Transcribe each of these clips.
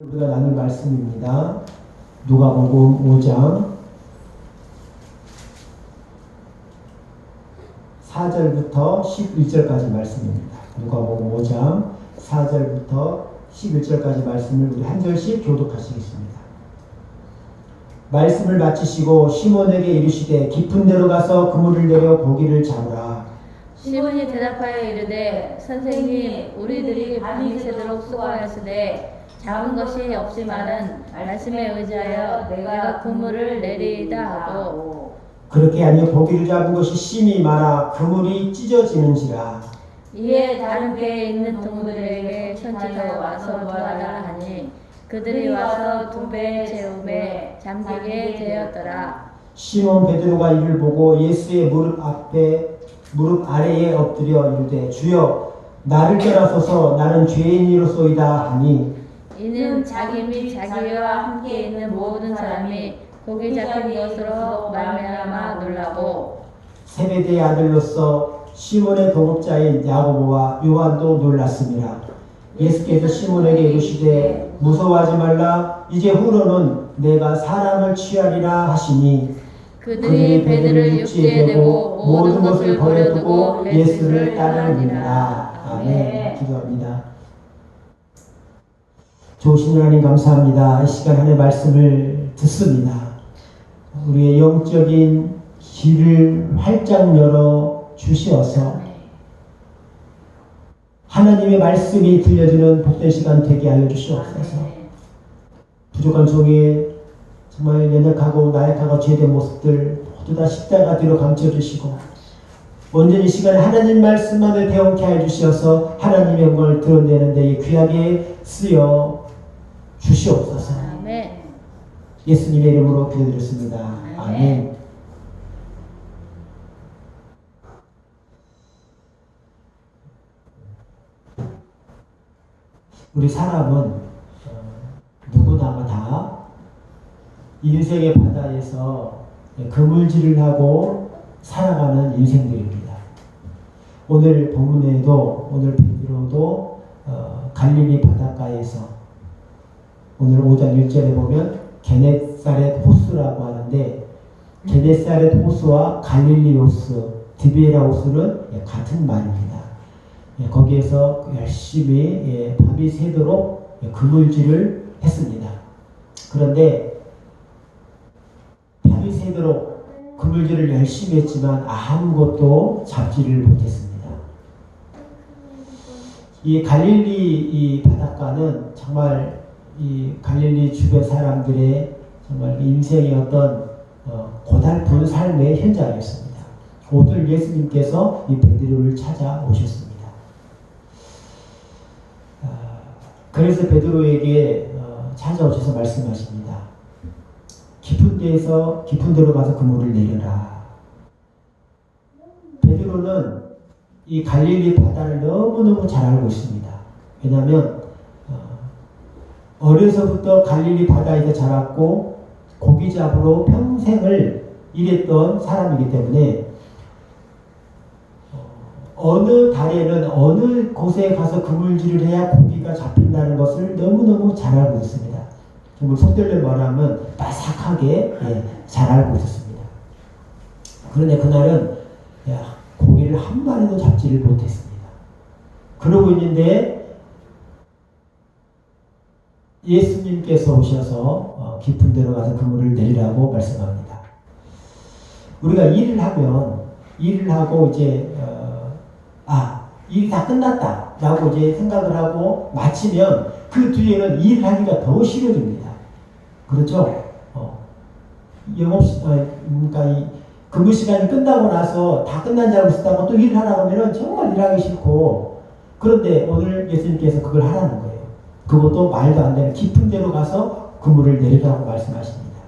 우리가 나눌 말씀입니다. 누가복음 5장 4절부터 11절까지 말씀입니다. 누가복음 5장 4절부터 11절까지 말씀을 우리 한 절씩 교독하시겠습니다. 말씀을 마치시고 시몬에게 이르시되 깊은 데로 가서 그물을 내려 고기를 잡으라. 시몬이 대답하여 이르되 선생님 우리들이 밤이 새도록 수고하였으되 잡은 것이 없지만은 말씀에 의지하여 내가 그물을 내리이다 하고 그렇게 하니 고기를 잡은 것이 심히 많아 그물이 찢어지는지라. 이에 다른 배에 있는 동무들에게 천지로 와서 도와라 하니 그들이 와서 두 배의 채움에 잠기게 되었더라. 시몬 베드로가 이를 보고 예수의 무릎 아래에 엎드려 이르되 주여 나를 떠나소서 나는 죄인이로소이다 하니 이는 자기 및 자기와 함께 있는 모든 사람이 고기 잡힌 것으로 말미암아 놀라고 세베대의 아들로서 시몬의 동업자인 야고보와 요한도 놀랐습니다. 예수께서 시몬에게 이르시되 무서워하지 말라 이제 후로는 내가 사람을 취하리라 하시니 그들이 베드로를 육지에 대고 모든 것을 버려두고 예수를 따르니라. 아멘. 기도합니다. 좋으신 하나님 감사합니다. 이 시간 하나님의 말씀을 듣습니다. 우리의 영적인 길을 활짝 열어 주시어서 하나님의 말씀이 들려주는 복된 시간 되게 하여 주시옵소서. 부족한 종의 정말 연약하고 나약하고 죄된 모습들 모두 다 십자가 뒤로 감춰주시고 온전히 이 시간에 하나님 말씀만을 배우게 하여 주시어서 하나님의 영광을 드러내는 데에 귀하게 쓰여 주시옵소서. 아멘. 예수님의 이름으로 기도드렸습니다. 아멘. 우리 사람은 누구나 다 인생의 바다에서 그물질을 하고 살아가는 인생들입니다. 오늘 본문에도 오늘 베드로도 갈릴리 바닷가에서 오늘 5장 1절에 보면 게네사렛 호수라고 하는데 게네사렛 호수와 갈릴리 호수, 디베라 호수는 같은 말입니다. 거기에서 열심히 밤이 새도록 그물질을 했습니다. 그런데 밤이 새도록 그물질을 열심히 했지만 아무것도 잡지를 못했습니다. 이 갈릴리 이 바닷가는 정말 이 갈릴리 주변 사람들의 정말 인생의 어떤 고달픈 삶의 현장이었습니다. 오늘 예수님께서 이 베드로를 찾아오셨습니다. 그래서 베드로에게 찾아오셔서 말씀하십니다. 깊은 데로 가서 그물을 내려라. 베드로는 이 갈릴리 바다를 너무너무 잘 알고 있습니다. 왜냐하면 어려서부터 갈릴리 바다에서 자랐고 고기 잡으러 평생을 일했던 사람이기 때문에 어느 달에는 어느 곳에 가서 그물질을 해야 고기가 잡힌다는 것을 너무너무 잘 알고 있습니다. 정말 속들려 말하면 바삭하게 잘 알고 있었습니다. 그런데 그날은 고기를 한 마리도 잡지를 못했습니다. 그러고 있는데 예수님께서 오셔서 깊은 데로 가서 그물을 내리라고 말씀합니다. 우리가 일을 하고 이제 일이 다 끝났다 라고 이제 생각을 하고 마치면 그 뒤에는 일을 하기가 더 싫어집니다. 그렇죠? 그러니까 이 근무 시간이 끝나고 나서 다 끝난 줄 알고 있다가 또 일을 하라고 하면 정말 일하기 싫고, 그런데 오늘 예수님께서 그걸 하라는 거예요. 그것도 말도 안 되는 깊은 데로 가서 그물을 내리라고 말씀하십니다.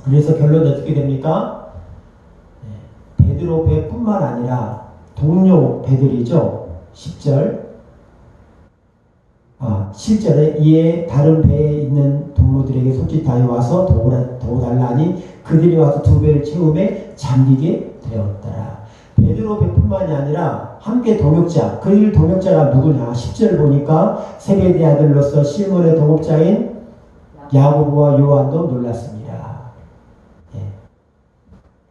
그래서 결론은 어떻게 됩니까? 베드로 배뿐만 아니라 동료 배들이죠. 7절에 이에 다른 배에 있는 동무들에게 손짓하여 와서 도우달라 하니 그들이 와서 두 배를 채우매 잠기게 되었더라. 베드로 배뿐만이 아니라 함께 동역자, 그 일 동역자가 누구냐? 10절 보니까 세베대 아들로서 시몬의 동업자인 야고보와 요한도 놀랐습니다. 예.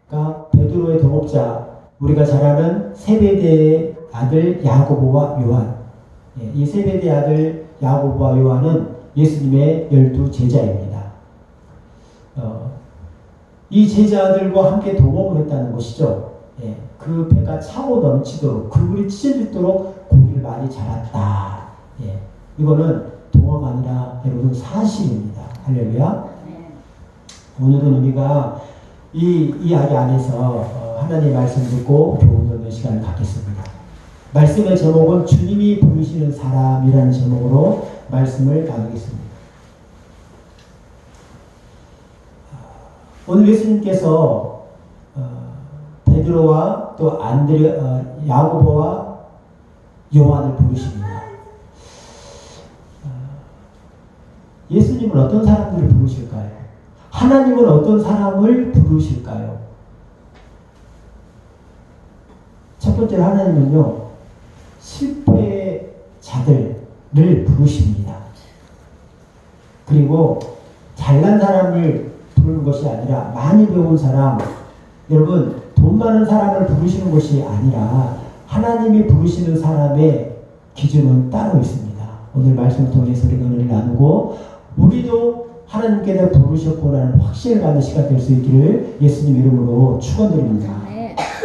그러니까 베드로의 동업자, 우리가 잘 아는 세베대의 아들 야고보와 요한. 예. 이 세베대의 아들 야고보와 요한은 예수님의 12 제자입니다. 이 제자들과 함께 동업을 했다는 것이죠. 예. 그 배가 차고 넘치도록 그물이 찢어지도록 고기를 많이 잡았다. 예. 이거는 동화가 아니라 여러분 사실입니다. 할렐루야. 오늘은 우리가 이 이야기 안에서 하나님의 말씀 듣고 교훈 듣는 시간을 갖겠습니다. 말씀의 제목은 주님이 부르시는 사람이라는 제목으로 말씀을 나누겠습니다. 오늘 예수님께서 베드로와 또 야고보와 요한을 부르십니다. 예수님은 어떤 사람들을 부르실까요? 하나님은 어떤 사람을 부르실까요? 첫 번째로 하나님은요, 실패자들을 부르십니다. 그리고 잘난 사람을 부르는 것이 아니라 많이 배운 사람, 여러분 돈 많은 사람을 부르시는 것이 아니라 하나님이 부르시는 사람의 기준은 따로 있습니다. 오늘 말씀을 통해서 우리가 은혜를 나누고 우리도 하나님께서 부르셨구나는 확신을 갖는 시간 될 수 있기를 예수님 이름으로 축원드립니다.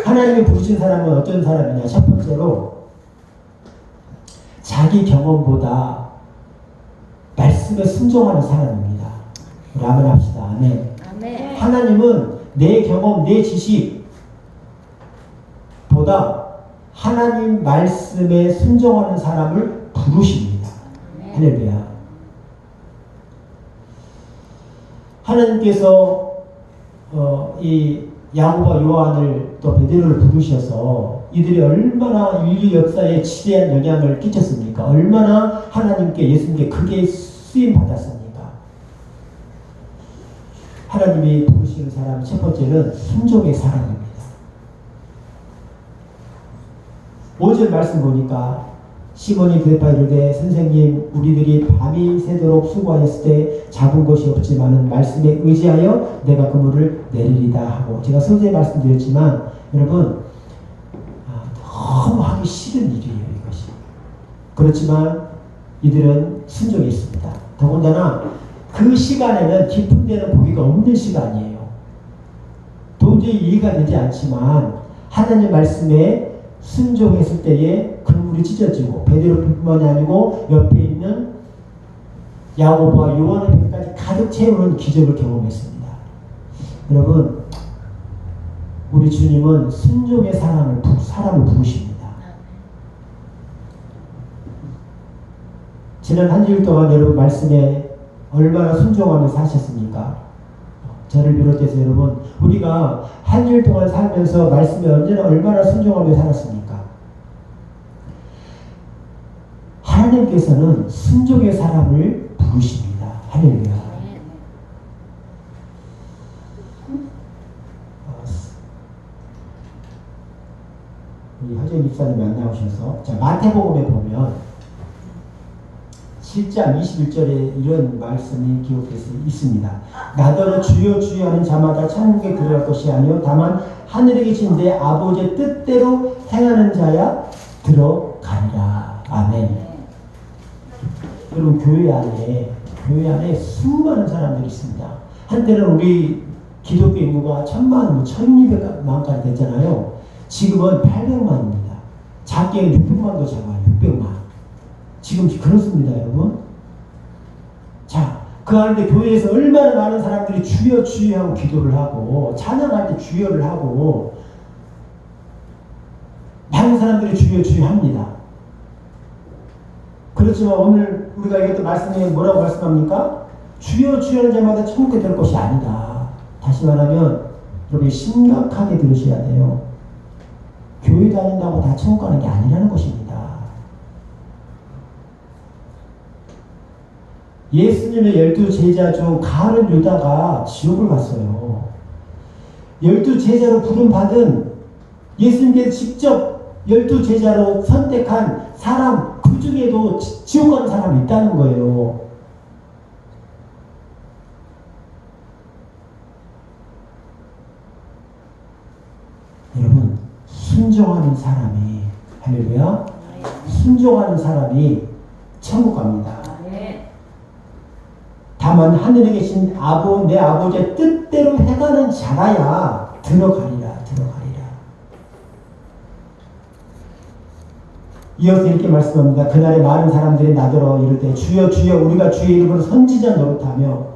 하나님이 부르신 사람은 어떤 사람이냐? 첫 번째로 자기 경험보다 말씀에 순종하는 사람입니다. 우리 아멘 합시다. 아멘. 아멘. 하나님은 내 경험, 내 지식보다 하나님 말씀에 순종하는 사람을 부르십니다. 할렐루야. 하나님께서 이 야고보와 요한을 또 베드로를 부르셔서 이들이 얼마나 인류 역사에 지대한 영향을 끼쳤습니까? 얼마나 하나님께 예수님께 크게 쓰임 받았습니까? 하나님이 부르시는 사람 첫 번째는 순종의 사람입니다. 5절 말씀 보니까 시몬이 대답하여 이르되 선생님 우리들이 밤이 새도록 수고하였을 때 잡은 것이 없지만은 말씀에 의지하여 내가 그물을 내리리다 하고, 제가 서두에 말씀드렸지만 여러분 너무 하기 싫은 일이에요 이것이. 그렇지만 이들은 순종했습니다. 더군다나 그 시간에는 깊은 데는 고기가 없는 시간이에요. 도저히 이해가 되지 않지만 하나님 말씀에 순종했을 때에 그물이 찢어지고 베드로뿐만이 아니고 옆에 있는 야고보와 요한의 배까지 가득 채우는 기적을 경험했습니다. 여러분, 우리 주님은 순종의 사람을 부르십니다. 지난 한 주일 동안 여러분 말씀에 얼마나 순종하며 사셨습니까? 저를 비롯해서 여러분, 우리가 한 주일 동안 살면서 말씀에 언제나 얼마나 순종하며 살았습니까? 하나님께서는 순종의 사람을 부르십니다. 할렐루야. 우리 허재 집사님이 안 나오셔서, 자, 마태복음에 보면 7장 21절에 이런 말씀이 기록되어 있습니다. 나더러 주여 주여 하는 자마다 천국에 들어갈 것이 아니요 다만 하늘에 계신 내 아버지의 뜻대로 행하는 자야 들어가리라. 아멘. 여러분, 교회 안에 수많은 사람들이 있습니다. 한때는 우리 기독교 인구가 1000만, 1200만까지 됐잖아요. 지금은 800만입니다. 작게는 600만도 작아요. 600만. 지금 그렇습니다, 여러분. 자, 그 안에 교회에서 얼마나 많은 사람들이 주여 주여 하고 기도를 하고 찬양할 때 주여를 하고 많은 사람들이 주여 주여 합니다. 그렇지만 오늘 우리가 이것도 말씀에 뭐라고 말씀합니까? 주여 주여 하는 자마다 천국에 될 것이 아니다. 다시 말하면 여러분이 심각하게 들으셔야 돼요. 교회 다닌다고 다 천국 가는 게 아니라는 것입니다. 예수님의 12 제자 중 가룟 유다가 지옥을 갔어요. 12 제자로 부름받은 예수님께서 직접 12제자로 선택한 사람, 그 중에도 지옥 가는 사람이 있다는 거예요. 여러분, 순종하는 사람이, 할렐루야, 순종하는 사람이 천국 갑니다. 다만 하늘에 계신 내 아버지의 뜻대로 해가는 자라야 들어가리라. 이어서 이렇게 말씀합니다. 그날에 많은 사람들이 나더러 이르되 주여 주여 우리가 주의 이름으로 선지자 노릇하며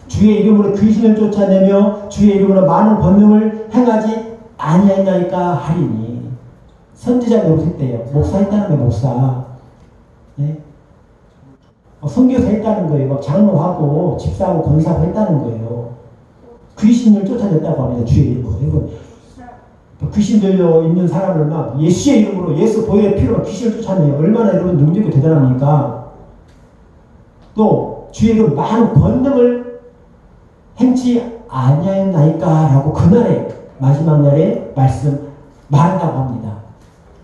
주의 이름으로 귀신을 쫓아내며 주의 이름으로 많은 권능을 행하지 아니하나이까 하리니. 선지자 노릇했대요. 목사 했다는 거예요. 목사. 네? 선교사 했다는 거예요. 막 장로하고 집사하고 권사하고 했다는 거예요. 귀신을 쫓아냈다고 합니다. 주의 이름으로. 귀신 들려 있는 사람을 막 예수의 이름으로, 예수 보혈의 피로 귀신을 쫓아내요. 얼마나 여러분 능력이 대단합니까? 또 주의 이름 많은 권능을 행치 아니하였나이까 라고 그날에, 마지막 날에 말한다고 합니다.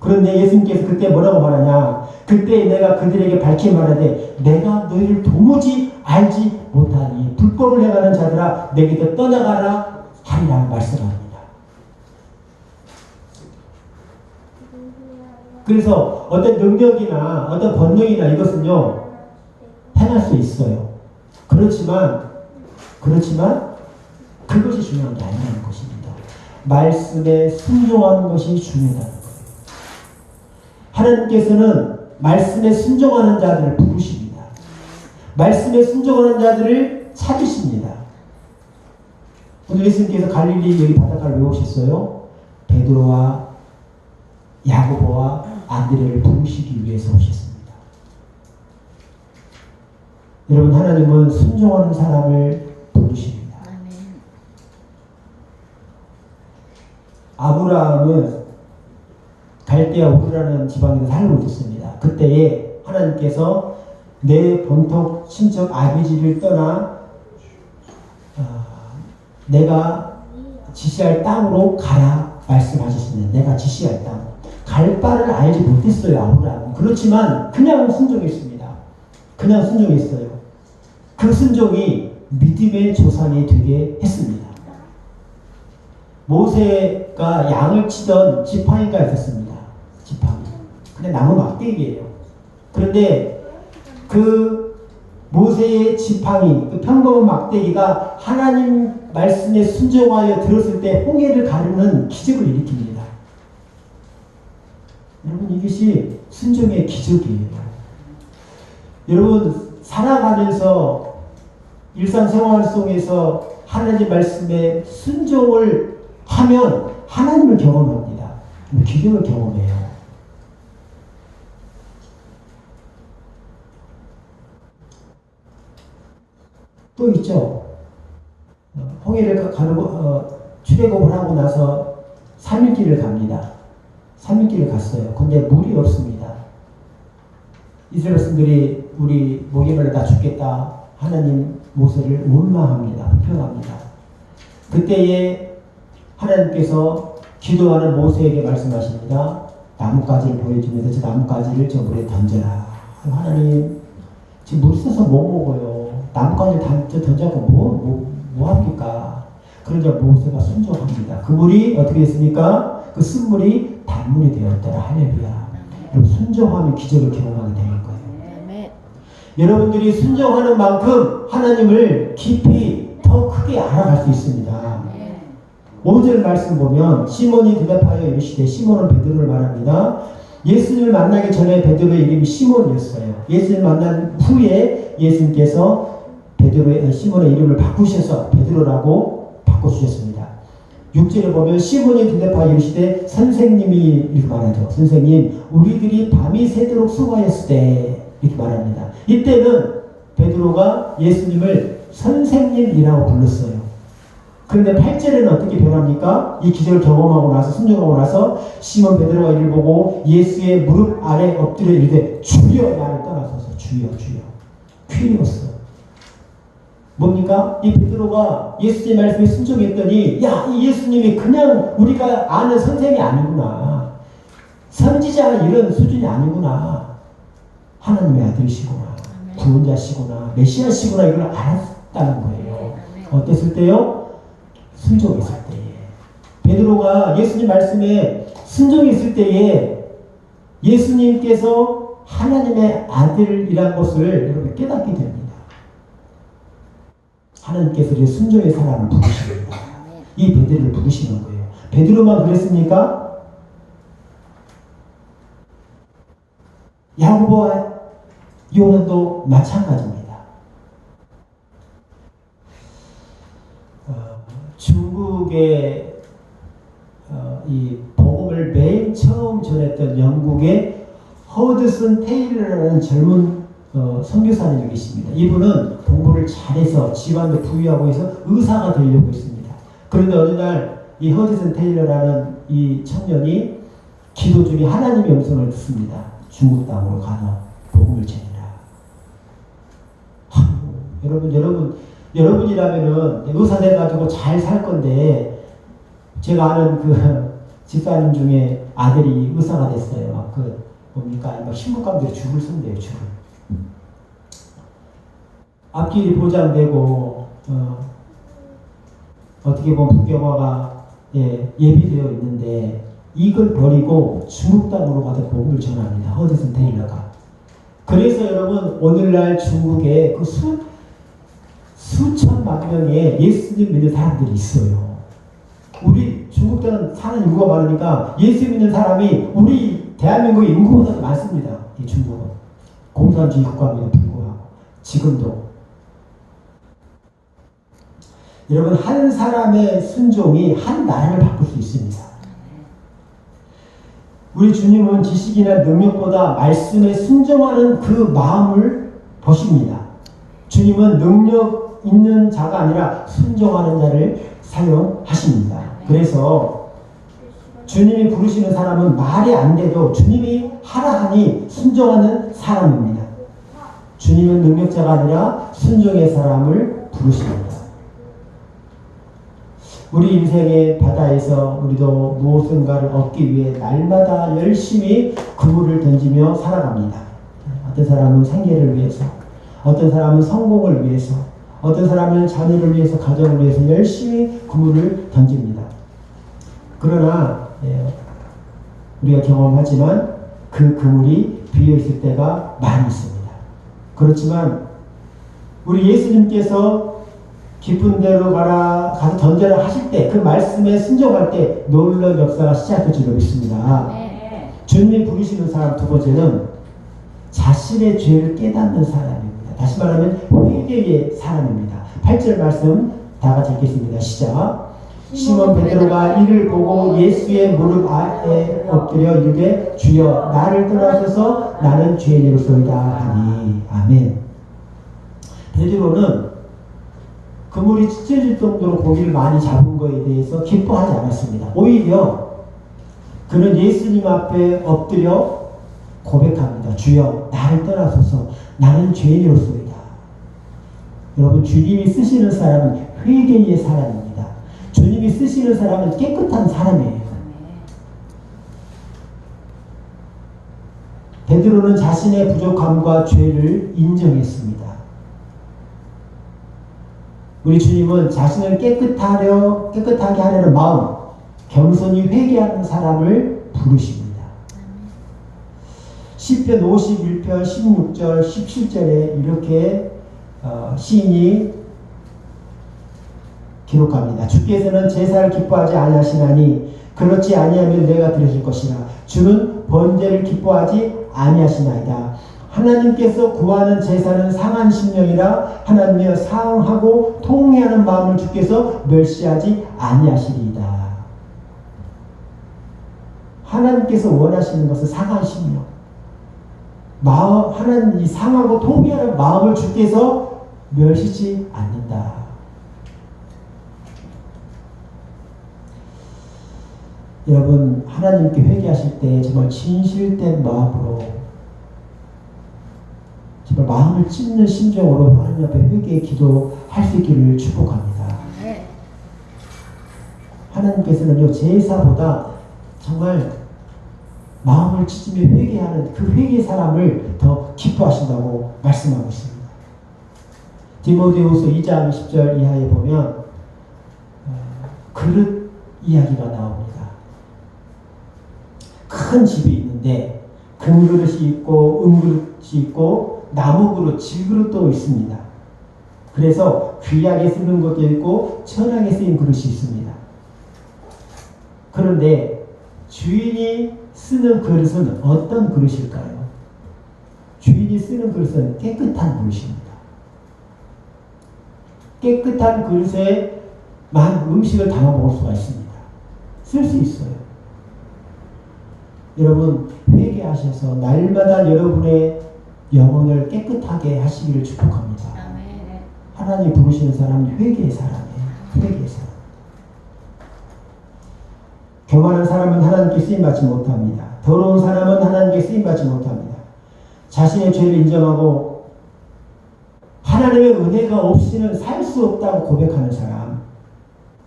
그런데 예수님께서 그때 뭐라고 말하냐? 그때 내가 그들에게 밝히 말하되 내가 너희를 도무지 알지 못하니 불법을 행하는 자들아 내게서 떠나가라 하리라 말씀합니다. 그래서 어떤 능력이나 어떤 권능이나 이것은요 행할 수 있어요. 그렇지만 그것이 중요한 게 아니라는 것입니다. 말씀에 순종하는 것이 중요하다는 거예요. 하나님께서는 말씀에 순종하는 자들을 부르십니다. 말씀에 순종하는 자들을 찾으십니다. 오늘 예수님께서 갈릴리 여기 바닷가를 왜 오셨어요? 베드로와 야고보와 안드레를 부르시기 위해서 오셨습니다. 여러분, 하나님은 순종하는 사람을 부르십니다. 아브라함은 갈대아 우르라는 지방에서 살고 있었습니다. 그때에 하나님께서 내 본토 친척 아비지를 떠나 내가 지시할 땅으로 가라 말씀하셨습니다. 내가 지시할 땅. 갈 바를 알지 못했어요, 아브라함은. 그렇지만 그냥 순종했습니다. 그냥 순종했어요. 그 순종이 믿음의 조상이 되게 했습니다. 모세가 양을 치던 지팡이가 있었습니다. 지팡이. 근데 나무 막대기예요. 그런데 그 모세의 지팡이, 그 평범한 막대기가 하나님 말씀에 순종하여 들었을 때 홍해를 가르는 기적을 일으킵니다. 여러분, 이것이 순종의 기적이에요. 여러분, 살아가면서 일상생활 속에서 하나님 말씀에 순종을 하면 하나님을 경험합니다. 기적을 경험해요. 또 있죠. 홍해를 가르고 출애굽을 하고 나서 3일 길을 갑니다. 3일 길을 갔어요. 근데 물이 없습니다. 이스라엘 백성들이 우리 목이 말라 죽겠다. 하나님 모세를 원망합니다. 불평합니다. 그때에 하나님께서 기도하는 모세에게 말씀하십니다. 나뭇가지를 보여주면서 저 나뭇가지를 저 물에 던져라. 하나님, 지금 물 써서 못 먹어요. 나뭇가지를 던져서 뭐 합니까? 그러자 모세가 순종합니다. 그 물이 어떻게 됐습니까? 그 쓴물이 단물이 되었더라. 할렐루야. 여러분, 순종하면 기적을 경험하게 되는 거예요. 여러분들이 순종하는 만큼 하나님을 깊이 더 크게 알아갈 수 있습니다. 5절 말씀 보면 시몬이 대답하여 이르시되, 시몬은 베드로를 말합니다. 예수님을 만나기 전에 베드로의 이름이 시몬이었어요. 예수님을 만난 후에 예수님께서 시몬의 이름을 바꾸셔서 베드로라고 바꿔주셨습니다. 6절에 보면 시몬이 대답하여 이르시되, 선생님이 이렇게 말하죠. 선생님, 우리들이 밤이 새도록 수고하였을 때, 이렇게 말합니다. 이때는 베드로가 예수님을 선생님이라고 불렀어요. 그런데 8절에는 어떻게 변합니까? 이 기적을 경험하고 나서, 순종하고 나서 시몬 베드로가 이를 보고 예수의 무릎 아래 엎드려 이르되, 주여, 나를 떠나소서. 주여, 주여. 퀴리오스. 뭡니까? 이 베드로가 예수님 말씀에 순종했더니 야, 이 예수님이 그냥 우리가 아는 선생이 아니구나. 선지자 이런 수준이 아니구나. 하나님의 아들이시구나. 구원자시구나. 메시아시구나. 이걸 알았다는 거예요. 어땠을 때요? 순종했을 때에. 베드로가 예수님 말씀에 순종했을 때에 예수님께서 하나님의 아들이란 것을 여러분 깨닫게 됩니다. 하나님께서 이제 순종의 사람을 부르십니다. 이 베드로를 부르시는 거예요. 베드로만 그랬습니까? 야고보와 요한도 마찬가지입니다. 중국의 이 복음을 맨 처음 전했던 영국의 허드슨 테일러라는 젊은 선교사님이 계십니다. 이분은 공부를 잘해서 집안도 부유하고 해서 의사가 되려고 했습니다. 그런데 어느 날 이 허드슨 테일러라는 이 청년이 기도 중에 하나님의 음성을 듣습니다. 중국 땅으로 가서 복음을 전해라. 여러분이라면은 의사 돼가지고 잘 살 건데, 제가 아는 그 집사님 중에 아들이 의사가 됐어요. 막 뭡니까? 막 신부감들이 줄을 선대요, 줄을. 앞길이 보장되고, 어떻게 보면 부경화가 예비되어 있는데, 이걸 버리고 중국 땅으로 가서 복음을 전합니다. 허드슨 테일러가. 그래서 여러분, 오늘날 중국에 그 수천만 명의 예수님 믿는 사람들이 있어요. 우리 중국 땅은 사는 인구가 많으니까 예수 믿는 사람이 우리 대한민국의 인구보다 많습니다. 이 중국은. 공산주의 국가임에도 불구하고. 지금도. 여러분, 한 사람의 순종이 한 나라를 바꿀 수 있습니다. 우리 주님은 지식이나 능력보다 말씀에 순종하는 그 마음을 보십니다. 주님은 능력 있는 자가 아니라 순종하는 자를 사용하십니다. 그래서 주님이 부르시는 사람은 말이 안 돼도 주님이 하라 하니 순종하는 사람입니다. 주님은 능력자가 아니라 순종의 사람을 부르십니다. 우리 인생의 바다에서 우리도 무엇인가를 얻기 위해 날마다 열심히 그물을 던지며 살아갑니다. 어떤 사람은 생계를 위해서, 어떤 사람은 성공을 위해서, 어떤 사람은 자녀를 위해서, 가정을 위해서 열심히 그물을 던집니다. 그러나 우리가 경험하지만 그 그물이 비어있을 때가 많이 있습니다. 그렇지만 우리 예수님께서 깊은 데로 가서 던져라 하실 때, 그 말씀에 순종할 때 놀라운 역사가 시작될 줄로 믿습니다. 주님이 부르시는 사람 두 번째는 자신의 죄를 깨닫는 사람입니다. 다시 말하면 회개의 사람입니다. 8절 말씀 다 같이 읽겠습니다. 시작. 시몬 베드로가 이를 보고 예수의 무릎 아래 엎드려 이르되 주여 나를 떠나소서 나는 죄인이로소이다 하니. 아멘. 베드로는 그물이 찢어질 정도로 고기를 많이 잡은 것에 대해서 기뻐하지 않았습니다. 오히려 그는 예수님 앞에 엎드려 고백합니다. 주여 나를 떠나소서 나는 죄인이로소이다. 여러분, 주님이 쓰시는 사람은 회개의 사람입니다. 주님이 쓰시는 사람은 깨끗한 사람이에요. 베드로는 자신의 부족함과 죄를 인정했습니다. 우리 주님은 자신을 깨끗하게 하려는 마음, 겸손히 회개하는 사람을 부르십니다. 시편 51편 16절 17절에 이렇게 시인이 기록합니다. 주께서는 제사를 기뻐하지 아니하시나니 그렇지 아니하면 내가 드려줄 것이라. 주는 번제를 기뻐하지 아니하시나이다. 하나님께서 구하는 제사는 상한 심령이라 하나님이여 사랑하고 통회하는 마음을 주께서 멸시하지 아니하시리이다. 하나님께서 원하시는 것은 상한 심령, 하나님 이 상하고 통회하는 마음을 주께서 멸시지 않는다. 여러분, 하나님께 회개하실 때 정말 진실된 마음으로 정말 마음을 찢는 심정으로 하나님 앞에 회개의 기도할 수 있기를 축복합니다. 네. 하나님께서는요, 제사보다 정말 마음을 찢으며 회개하는 그 회개의 사람을 더 기뻐하신다고 말씀하고 있습니다. 디모데후서 2장 10절 이하에 보면 그릇 이야기가 나옵니다. 큰 집이 있는데 금그릇이 있고 은그릇이 있고 나무그릇, 질그릇도 있습니다. 그래서 귀하게 쓰는 것도 있고 천하게 쓰인 그릇이 있습니다. 그런데 주인이 쓰는 그릇은 어떤 그릇일까요? 주인이 쓰는 그릇은 깨끗한 그릇입니다. 깨끗한 그릇에만 음식을 담아 먹을 수가 있습니다. 쓸 수 있어요. 여러분, 회개하셔서 날마다 여러분의 영혼을 깨끗하게 하시기를 축복합니다. 아멘. 하나님 부르시는 사람은 회개의 사람이에요. 회개의 사람. 교만한 사람은 하나님께 쓰임받지 못합니다. 더러운 사람은 하나님께 쓰임받지 못합니다. 자신의 죄를 인정하고 하나님의 은혜가 없이는 살 수 없다고 고백하는 사람,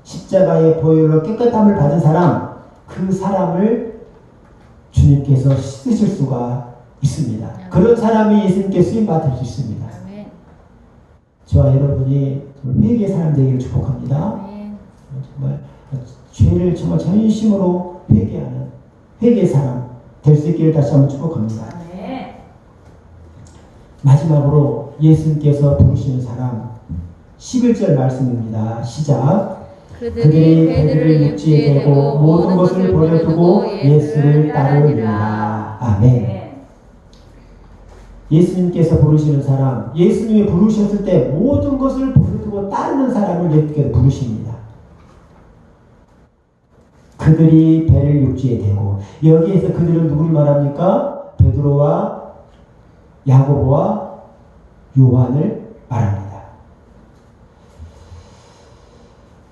십자가의 보혈로 깨끗함을 받은 사람, 그 사람을 주님께서 쓰실 수가 있습니다. 그런 사람이 예수님께 쓰임받을 수 있습니다. 저와 여러분이 회개의 사람 되기를 축복합니다. 정말 죄를 정말 전심으로 회개하는 회개의 사람 될 수 있기를 다시 한번 축복합니다. 마지막으로 예수님께서 부르시는 사람 11절 말씀입니다. 시작. 그들이 배들을 육지에 대고 모든 것을 버려두고 예수를 따르니라. 아멘. 예수님께서 부르시는 사람, 예수님이 부르셨을 때 모든 것을 버려두고 따르는 사람을 예수님께서 부르십니다. 그들이 배를 육지에 대고, 여기에서 그들은 누구를 말합니까? 베드로와 야고보와 요한을 말합니다.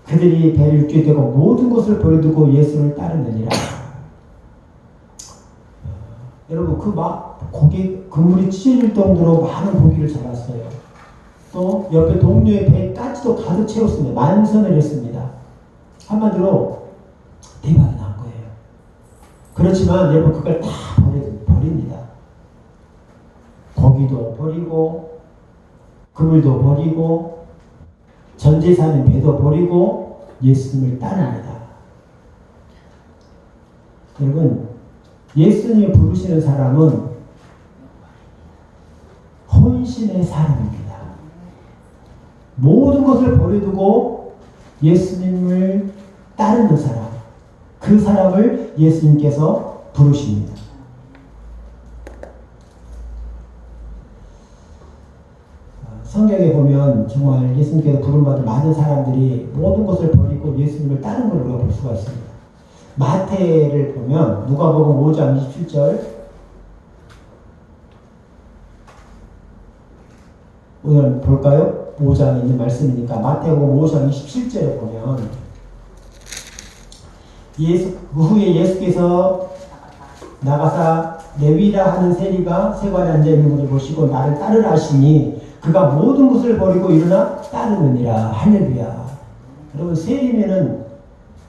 그들이 배를 육지에 대고 모든 것을 버려두고 예수를 따르느니라. 여러분, 고기 그물이 찢어질 정도로 많은 고기를 잡았어요. 또 옆에 동료의 배까지도 가득 채웠습니다. 만선을 했습니다. 한마디로 대박이 난 거예요. 그렇지만 여러분, 그걸 다 버립니다. 고기도 버리고 그물도 버리고 전 재산인 배도 버리고 예수님을 따릅니다. 여러분, 예수님이 부르시는 사람은 헌신의 사람입니다. 모든 것을 버려두고 예수님을 따르는 사람, 그 사람을 예수님께서 부르십니다. 성경에 보면 정말 예수님께서 부름받은 많은 사람들이 모든 것을 버리고 예수님을 따른 걸 우리가 볼 수가 있습니다. 마태를 보면 누가복음 5장 27절, 오늘 볼까요? 5장에 있는 말씀이니까 마태복음 5장 27절에 보면 그 후에 예수께서 나가사 레위라 하는 세리가 세관에 앉아있는 것을 보시고 나를 따르라 하시니 그가 모든 것을 버리고 일어나 따르느니라. 할렐루야. 여러분, 세리면은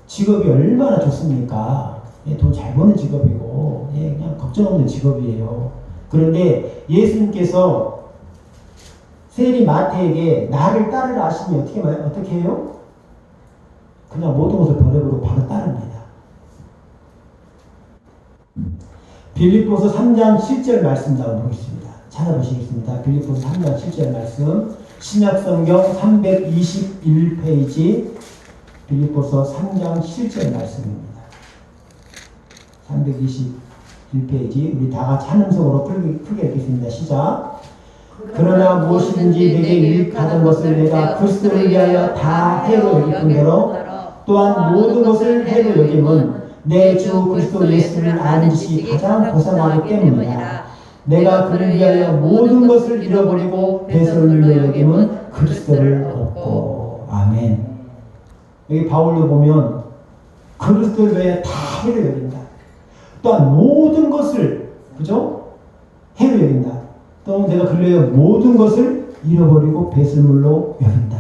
직업이 얼마나 좋습니까? 돈 잘 버는 직업이고 그냥 걱정 없는 직업이에요. 그런데 예수님께서 세리 마태에게 나를 따르라 하시니 어떻게 해요? 그냥 모든 것을 버려버리고 바로 따릅니다. 빌립보서 3장 7절 말씀 나오고 보겠습니다. 찾아보시겠습니다. 빌립보서 3장 7절 말씀, 신약성경 321페이지 빌립보서 3장 7절 말씀입니다. 321페이지 우리 다 같이 한 음성으로 크게 읽겠습니다. 시작. 그러나 무엇이든지 내게 유익하던 것을 내가 그리스도를 위하여 다 해로 여기므로 또한 모든 것을 해로 여김은 내 주 그리스도 예수를 아는 것이 가장 고상하기 때문이다. 내가 그를 위하여 모든 것을 잃어버리고 배설물로 여김은 그리스도를 얻고. 아멘. 여기 바울로 보면 그리스도를 위하여 다 해로 여긴다. 또한 모든 것을, 그죠? 해로 여긴다. 또 내가 근래에 모든 것을 잃어버리고 배설물로 여긴다.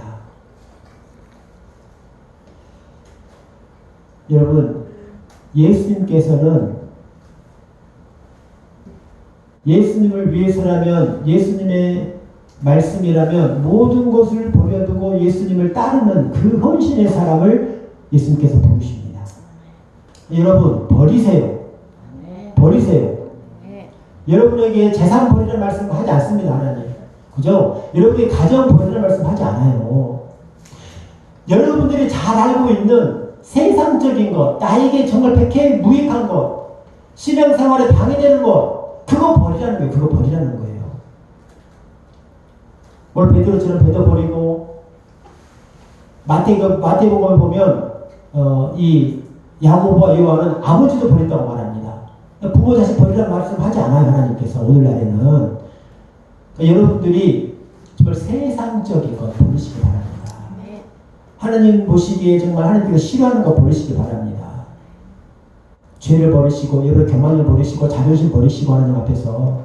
여러분, 예수님께서는 예수님을 위해서라면, 예수님의 말씀이라면 모든 것을 버려두고 예수님을 따르는 그 헌신의 사람을 예수님께서 부르십니다. 여러분, 버리세요. 버리세요. 여러분에게 재산 버리라는 말씀 하지 않습니다, 하나님. 그죠? 여러분의 가정 버리라는 말씀 하지 않아요. 여러분들이 잘 알고 있는 세상적인 것, 나에게 정말 백해 무익한 것, 신앙생활에 방해되는 것, 그거 버리라는 거예요. 그거 버리라는 거예요. 오늘 베드로처럼 베어버리고, 마태복음을 보면 이 야고보와 요한은 아버지도 버렸다고 말합니다. 부모 자식 버리라는 말씀 하지 않아요, 하나님께서. 오늘날에는. 그러니까 여러분들이 정말 세상적인 것 버리시기 바랍니다. 하나님 보시기에 정말 하나님께서 싫어하는 것 버리시기 바랍니다. 죄를 버리시고, 여러분 교만을 버리시고, 자존심 버리시고, 하나님 앞에서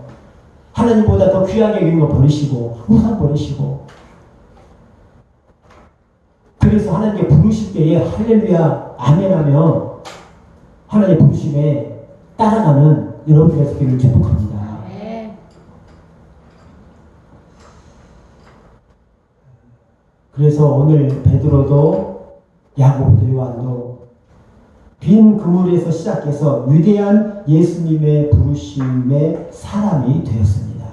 하나님보다 더 귀하게 여기는 거 버리시고, 우상 버리시고. 그래서 하나님께 부르실 때에 할렐루야 아멘 하며 하나님의 부르심에 따라가는 여러분들의 되기를 축복합니다. 그래서 오늘 베드로도 야고보도 요한도 빈 그물에서 시작해서 위대한 예수님의 부르심의 사람이 되었습니다.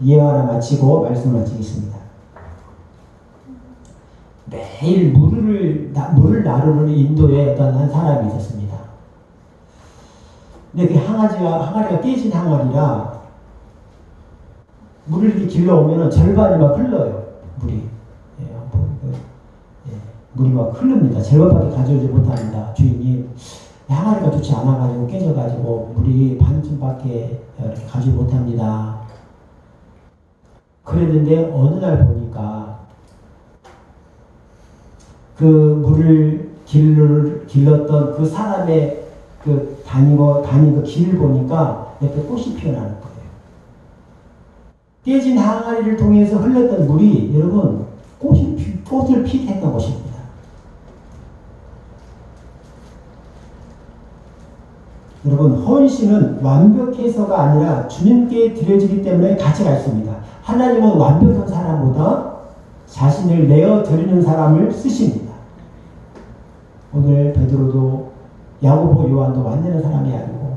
예화를 마치고 말씀을 마치겠습니다. 매일 물을 나르는 인도에 어떤 한 사람이 있었습니다. 근데 그 항아리가 깨진 항아리라 물을 이렇게 길러오면 절반이 막 흘러요. 물이. 물이 막 흐릅니다. 절반밖에 가져오지 못합니다. 주인이 항아리가 좋지 않아가지고 깨져가지고 물이 반쯤밖에 이렇게 가져오지 못합니다. 그랬는데 어느 날 보니까 그 물을 길렀던 그 사람의 그 다닌 그 길을 보니까 옆에 꽃이 피어나는 거예요. 깨진 항아리를 통해서 흘렀던 물이 여러분 꽃을 피게 했던 것입니다. 여러분, 헌신은 완벽해서가 아니라 주님께 드려지기 때문에 가치가 있습니다. 하나님은 완벽한 사람보다 자신을 내어 드리는 사람을 쓰십니다. 오늘 베드로도 야고보 요한도 완전한 사람이 아니고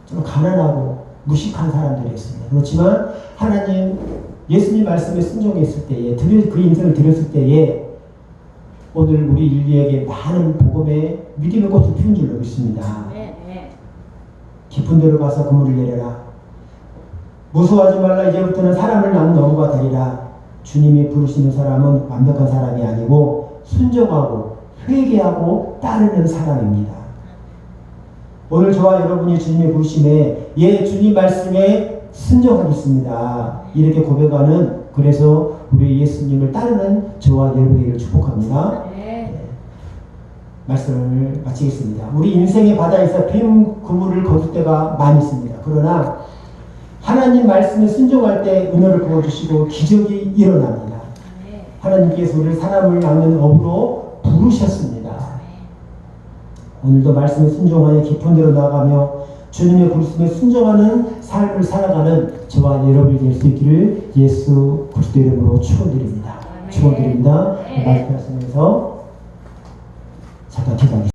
좀 가난하고 무식한 사람들이었습니다. 그렇지만 하나님 예수님 말씀에 순종했을 때에 그 인생을 드렸을 때에 오늘 우리 인류에게 많은 복음의 믿음의 꽃을 피운 줄로 믿습니다. 깊은 데로 가서 그물을 내려라. 무서워하지 말라. 이제부터는 사람을 낳는 어부가 되리라. 주님이 부르시는 사람은 완벽한 사람이 아니고 순종하고 회개하고 따르는 사람입니다. 오늘 저와 여러분이 주님의 부르심에 주님 말씀에 순종하겠습니다. 이렇게 고백하는, 그래서 우리 예수님을 따르는 저와 여러분에게 축복합니다. 말씀을 마치겠습니다. 우리 인생의 바다에서 빈 그물을 거둘 때가 많이 있습니다. 그러나 하나님 말씀에 순종할 때 은혜를 부어주시고 기적이 일어납니다. 하나님께서 우리를 사람을 낳는 업으로 부르셨습니다. 오늘도 말씀에 순종하여 깊은 데로 나아가며 주님의 부르심에 순종하는 삶을 살아가는 저와 여러분이 될 수 있기를 예수 그리스도 이름으로 축원드립니다. 축원드립니다. 말씀하시면서 잠깐 기도하겠습니다.